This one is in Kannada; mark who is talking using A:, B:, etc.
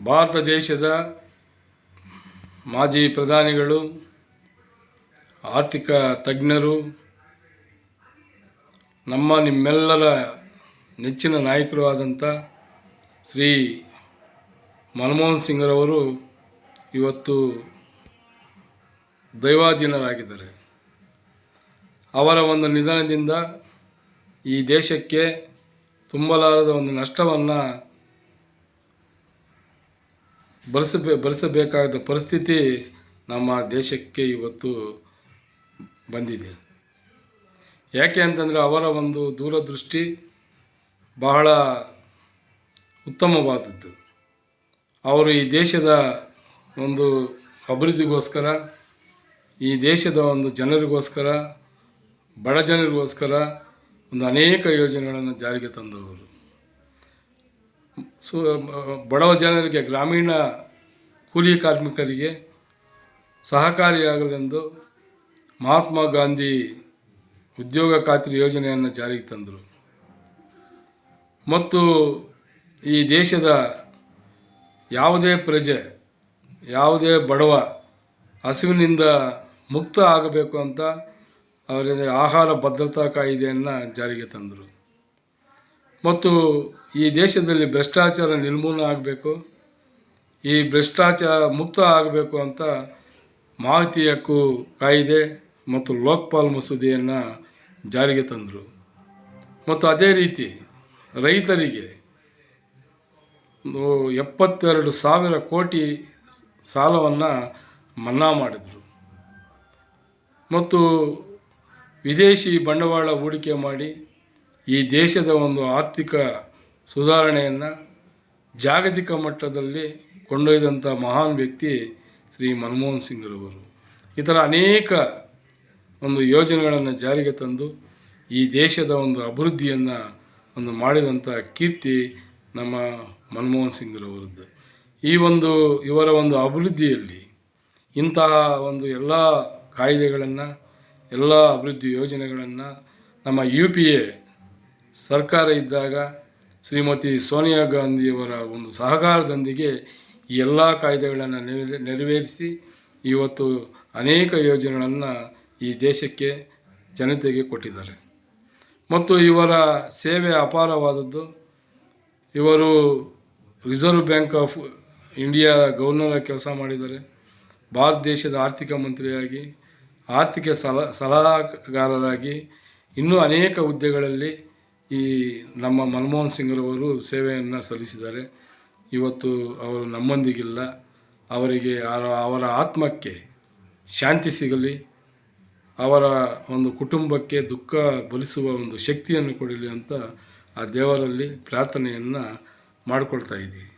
A: ಭಾರತ ದೇಶದ ಮಾಜಿ ಪ್ರಧಾನಿಗಳು, ಆರ್ಥಿಕ ತಜ್ಞರು, ನಿಮ್ಮೆಲ್ಲರ ನೆಚ್ಚಿನ ನಾಯಕರು ಆದಂಥ ಶ್ರೀ ಮನಮೋಹನ್ ಸಿಂಗ್ರವರು ಇವತ್ತು ದೈವಾಧೀನರಾಗಿದ್ದಾರೆ. ಅವರ ಒಂದು ನಿಧನದಿಂದ ಈ ದೇಶಕ್ಕೆ ತುಂಬಲಾರದ ಒಂದು ನಷ್ಟವನ್ನು ಭರಿಸಬೇಕಾದ ಪರಿಸ್ಥಿತಿ ನಮ್ಮ ದೇಶಕ್ಕೆ ಇವತ್ತು ಬಂದಿದೆ. ಯಾಕೆ ಅಂತಂದರೆ ಅವರ ಒಂದು ದೂರದೃಷ್ಟಿ ಬಹಳ ಉತ್ತಮವಾದದ್ದು. ಅವರು ಈ ದೇಶದ ಒಂದು ಅಭಿವೃದ್ಧಿಗೋಸ್ಕರ, ಈ ದೇಶದ ಒಂದು ಜನರಿಗೋಸ್ಕರ, ಬಡ ಜನರಿಗೋಸ್ಕರ ಒಂದು ಅನೇಕ ಯೋಜನೆಗಳನ್ನು ಜಾರಿಗೆ ತಂದವರು. ಬಡವ ಜನರಿಗೆ, ಗ್ರಾಮೀಣ ಕೂಲಿ ಕಾರ್ಮಿಕರಿಗೆ ಸಹಕಾರಿಯಾಗಲೆಂದು ಮಹಾತ್ಮ ಗಾಂಧಿ ಉದ್ಯೋಗ ಖಾತ್ರಿ ಯೋಜನೆಯನ್ನು ಜಾರಿಗೆ ತಂದರು. ಮತ್ತು ಈ ದೇಶದ ಯಾವುದೇ ಪ್ರಜೆ, ಯಾವುದೇ ಬಡವ ಹಸಿವಿನಿಂದ ಮುಕ್ತ ಆಗಬೇಕು ಅಂತ ಅವರಿಗೆ ಆಹಾರ ಭದ್ರತಾ ಕಾಯ್ದೆಯನ್ನು ಜಾರಿಗೆ ತಂದರು. ಮತ್ತು ಈ ದೇಶದಲ್ಲಿ ಭ್ರಷ್ಟಾಚಾರ ನಿರ್ಮೂಲನೆ ಆಗಬೇಕು, ಈ ಭ್ರಷ್ಟಾಚಾರ ಮುಕ್ತ ಆಗಬೇಕು ಅಂತ ಮಾಹಿತಿ ಹಕ್ಕು ಕಾಯ್ದೆ ಮತ್ತು ಲೋಕಪಾಲ್ ಮಸೂದೆಯನ್ನು ಜಾರಿಗೆ ತಂದರು. ಮತ್ತು ಅದೇ ರೀತಿ ರೈತರಿಗೆ 72,000 ಕೋಟಿ ಸಾಲವನ್ನು ಮನ್ನಾ ಮಾಡಿದರು. ಮತ್ತು ವಿದೇಶಿ ಬಂಡವಾಳ ಹೂಡಿಕೆ ಮಾಡಿ ಈ ದೇಶದ ಒಂದು ಆರ್ಥಿಕ ಸುಧಾರಣೆಯನ್ನು ಜಾಗತಿಕ ಮಟ್ಟದಲ್ಲಿ ಕೊಂಡೊಯ್ದಂಥ ಮಹಾನ್ ವ್ಯಕ್ತಿ ಶ್ರೀ ಮನಮೋಹನ್ ಸಿಂಗ್ರವರು. ಈ ಥರ ಅನೇಕ ಒಂದು ಯೋಜನೆಗಳನ್ನು ಜಾರಿಗೆ ತಂದು ಈ ದೇಶದ ಒಂದು ಅಭಿವೃದ್ಧಿಯನ್ನು ಮಾಡಿದಂಥ ಕೀರ್ತಿ ನಮ್ಮ ಮನಮೋಹನ್ ಸಿಂಗ್ರವರದ್ದು. ಇವರ ಒಂದು ಅಭಿವೃದ್ಧಿಯಲ್ಲಿ ಇಂತಹ ಒಂದು ಎಲ್ಲ ಕಾಯ್ದೆಗಳನ್ನು, ಎಲ್ಲ ಅಭಿವೃದ್ಧಿ ಯೋಜನೆಗಳನ್ನು ನಮ್ಮ UPA ಸರ್ಕಾರ ಇದ್ದಾಗ ಶ್ರೀಮತಿ ಸೋನಿಯಾ ಗಾಂಧಿಯವರ ಒಂದು ಸಹಕಾರದೊಂದಿಗೆ ಈ ಎಲ್ಲ ಕಾಯ್ದೆಗಳನ್ನು ನೆರವೇರಿಸಿ ಇವತ್ತು ಅನೇಕ ಯೋಜನೆಗಳನ್ನು ಈ ದೇಶಕ್ಕೆ ಜನತೆಗೆ ಕೊಟ್ಟಿದ್ದಾರೆ. ಮತ್ತು ಇವರ ಸೇವೆ ಅಪಾರವಾದದ್ದು. ಇವರು reserve bank of India governor ಕೆಲಸ ಮಾಡಿದ್ದಾರೆ. ಭಾರತ ದೇಶದ ಆರ್ಥಿಕ ಮಂತ್ರಿಯಾಗಿ, ಆರ್ಥಿಕ ಸಲಹಾಗಾರರಾಗಿ, ಇನ್ನೂ ಅನೇಕ ಹುದ್ದೆಗಳಲ್ಲಿ ಈ ನಮ್ಮ ಮನಮೋಹನ್ ಸಿಂಗ್ರವರು ಸೇವೆಯನ್ನು ಸಲ್ಲಿಸಿದ್ದಾರೆ. ಇವತ್ತು ಅವರು ನಮ್ಮೊಂದಿಗಿಲ್ಲ. ಅವರಿಗೆ ಅವರ ಆತ್ಮಕ್ಕೆ ಶಾಂತಿ ಸಿಗಲಿ, ಅವರ ಒಂದು ಕುಟುಂಬಕ್ಕೆ ದುಃಖ ಭರಿಸುವ ಒಂದು ಶಕ್ತಿಯನ್ನು ಕೊಡಲಿ ಅಂತ ಆ ದೇವರಲ್ಲಿ ಪ್ರಾರ್ಥನೆಯನ್ನು ಮಾಡಿಕೊಳ್ತಾ ಇದ್ದೀವಿ.